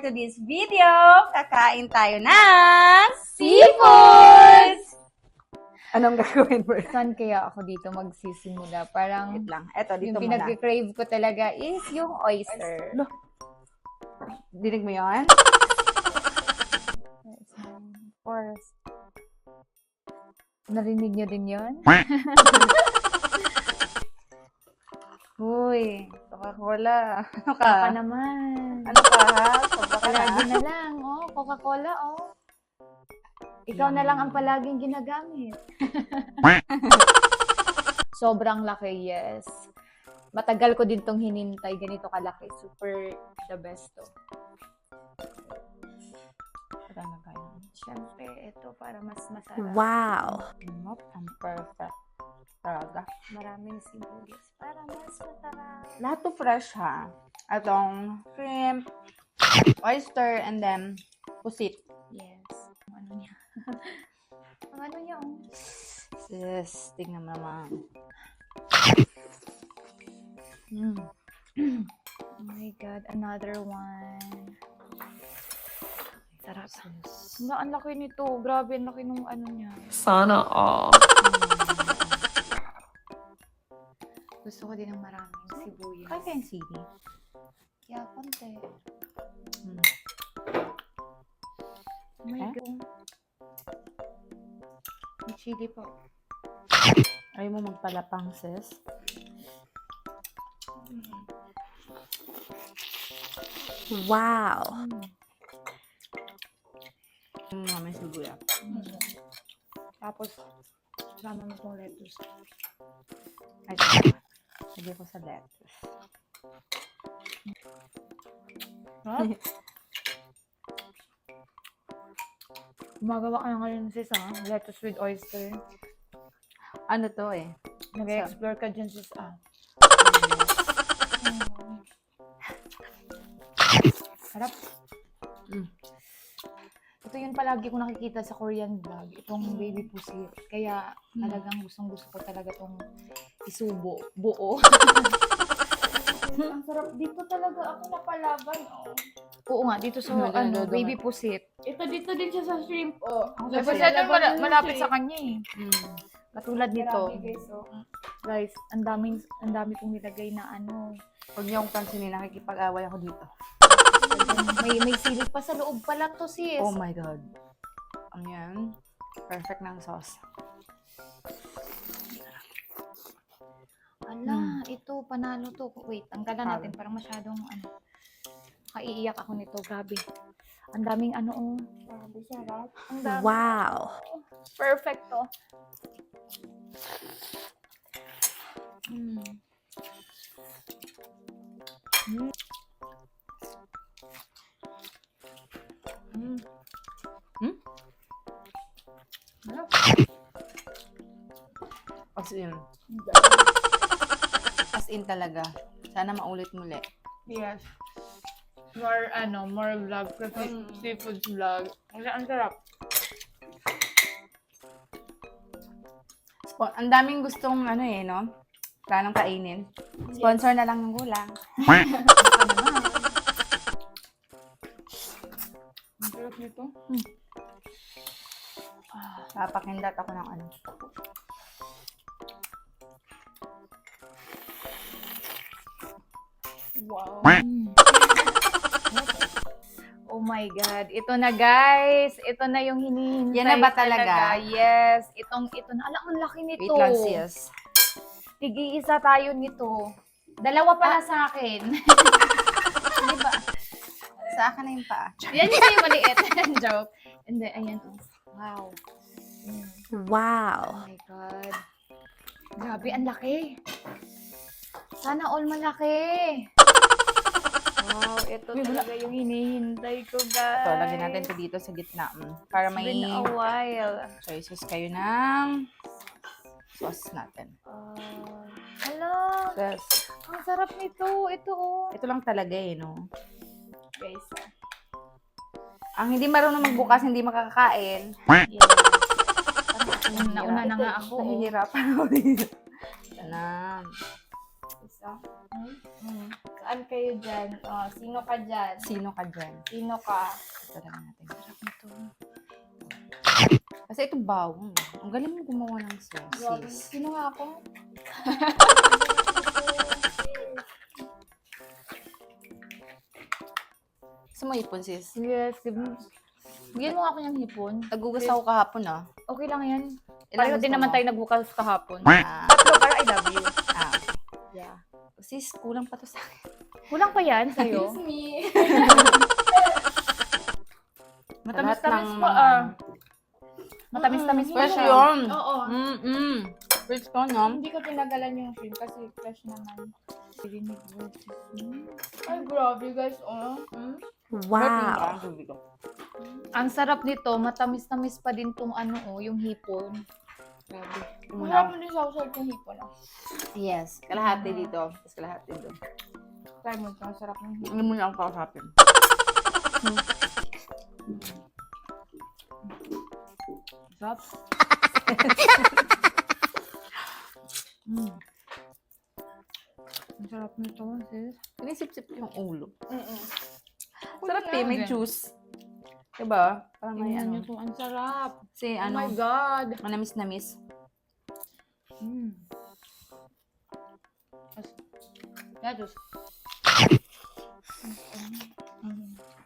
today's video, kakain tayo ng seafoods! Anong gagawin mo? Saan kaya ako dito magsisimula? Parang Wait lang. Eto, dito yung muna. pinag-crave ko talaga is yung oyster. Lo, dinig mo yun? Of course. Narinig niyo din yun? Uy, Coca-Cola. Ano ka? Baka naman. Ano ka ha? Sobra ka na. Palagi na lang, oh. Coca-Cola, oh. Ikaw na lang ang palaging ginagamit. Sobrang laki, yes. Matagal ko din tong hinintay. Ganito kalaki. Super the best to. Parang na kayo. Siyempre, ito para mas masarap. Wow. Not ang perfect. Talaga. Maraming sibuyas para mas masarap. Lahat to fresh ha. Atong shrimp, oyster, and then pusit. Yes. Ang ano niya. Ang ano niya, oh. Sis, tingnan mo naman. Oh my God, another one. Sarap. Ang laki nito. Grabe, ang laki nung ano niya. Sana all. Gusto ko din ng maraming sibuyas. Kaya yung sili. Kaya, konti. Hmm. Oh my Eh? God. May chili pa. Ayaw mo magpalapang, sis? Wow. May sibuya. Tapos, sama mo kong lettuce. Ay, sige ko sa lettuce. Huh? Gumagawa ka na ngayon, sis, ha? Lettuce with oyster. Ano to eh? Nag-explore ka dyan, sis, ah. Sarap. Mm. Ito yun palagi ko nakikita sa Korean vlog, itong baby pusit. Kaya talagang gustong-gusto ko talaga itong isubo, buo. Ang sarap. Dito talaga ako napalaban, oh. Oo nga, dito sa baby pusit. Ito dito din siya sa shrimp. Oh. Ang Kasi sarap. Ito laban yun malapit siya sa kanya eh. Katulad nito. Grabe guys, oh. Guys, ang dami kong nilagay na ano. Huwag niyo akong pansinin, nakikipag-away ako dito. May sili pa sa loob pala to, sis. Oh my God. Ang yan. Perfect ng sauce. Ala, ito, panalo to. Wait, tanggalan natin. Parang masyadong, kaiiyak ako nito. Grabe. Ang daming oh. Grabe sarap. Ang dami. Wow. Perfect to. Mm. Mm. Mm. Hmm? Sarap. As in talaga. Sana maulit muli. Yes. More vlog kasi seafood vlog. Ang sarap. Ang daming gustong no? Planong kainin. Sponsor na lang ng gulang. Ang sarap nito. Papakindat ako ng ano. Wow. Oh my God. Ito na, guys. Ito na yung hinihintay. Yan na ba talaga? Yes. Ito na. Alam, ang laki nito. Wait lang, sis. Tig-iisa tayo nito. Dalawa pala sa akin. Di ba? Sa akin na yung paa. Yan yung maliit. Joke. And then, ayan. Wow. Wow. Oh my God. Grabe, ang laki. Sana all malaki. Wow, ito talaga yung hinihintay ko, guys. Ito, lagyan natin ito dito sa gitna. Para It's may been a while. choices kayo ng sauce natin. Hala, Yes. ang sarap nito. Ito, oh. Ito lang talaga no? Guys, Ang hindi marunong magbukas, hindi makakakain. yes. Nauna na nga ako. Nahihirapan ako dito. Sana. Isa. Saan kayo dyan? Oh, sino ka dyan? Sino ka dyan? Sino ka? Ito lang natin. Sarap nito. Kasi ito bawang. Ang galing mo gumawa ng Grabe. sauces. Sino nga ako? Gusto mo ipon, sis? Yes. Bigyan mo nga ako ng hipon. Nagugas ako kahapon, ah. Okay lang yan. Ilan Pareho gusto din naman mo? tayo nagbukas kahapon. Ah, Tatlo para I love you. ah. Yeah. Sis, kulang pa to sa akin. Kulang pa yan sa'yo? me. Matamis-tamis pa ah. Matamis-tamis pa Fresh siya. yun. Oo. Fresh ko, no? Hindi ko tinagalan yung cream kasi fresh naman. Ay, grabe guys. Oh. Wow. Ang sarap nito, matamis-tamis pa din tong ano yung hipon. Grabe. Masarap mo din sa usap ng hipon ah. Yes. Kalahati dito. Tapos kalahati doon. Try mo ito, ang sarap ng hipon. Hindi mo na ako kausapin. Sarap. Ang sarap nito, sis. Pinisip-sip yung ulo. Mm-mm. Sarap Kulang eh, may din. juice. Diba? Parang may Tingnan ano. niyo to, ang sarap. Kasi Oh my ano, God. manamis-namis. Yeah, juice.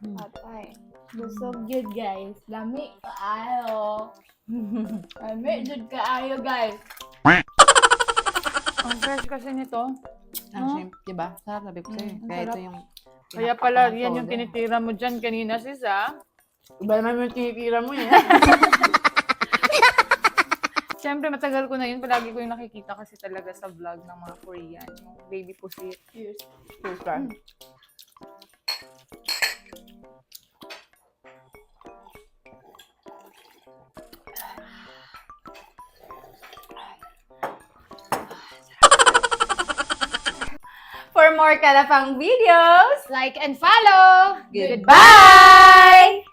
Patay. Busog yun, guys. Lami kaayo. Lami yun kaayo, guys. Ang fresh kasi nito. Ang Oh. shrimp, diba? Sarap, sabi ko sa'yo. ang Kaya ito sarap. yung... Kaya pala, yan yung tinitira mo dyan kanina, sis, ah. Iba naman yung tinitira mo eh. Siyempre, matagal ko na yun. Palagi ko yung nakikita kasi talaga sa vlog ng mga Korean. Yung baby pusit. Cheers. Cheers ka. For more kalapang videos, Like and follow. goodbye!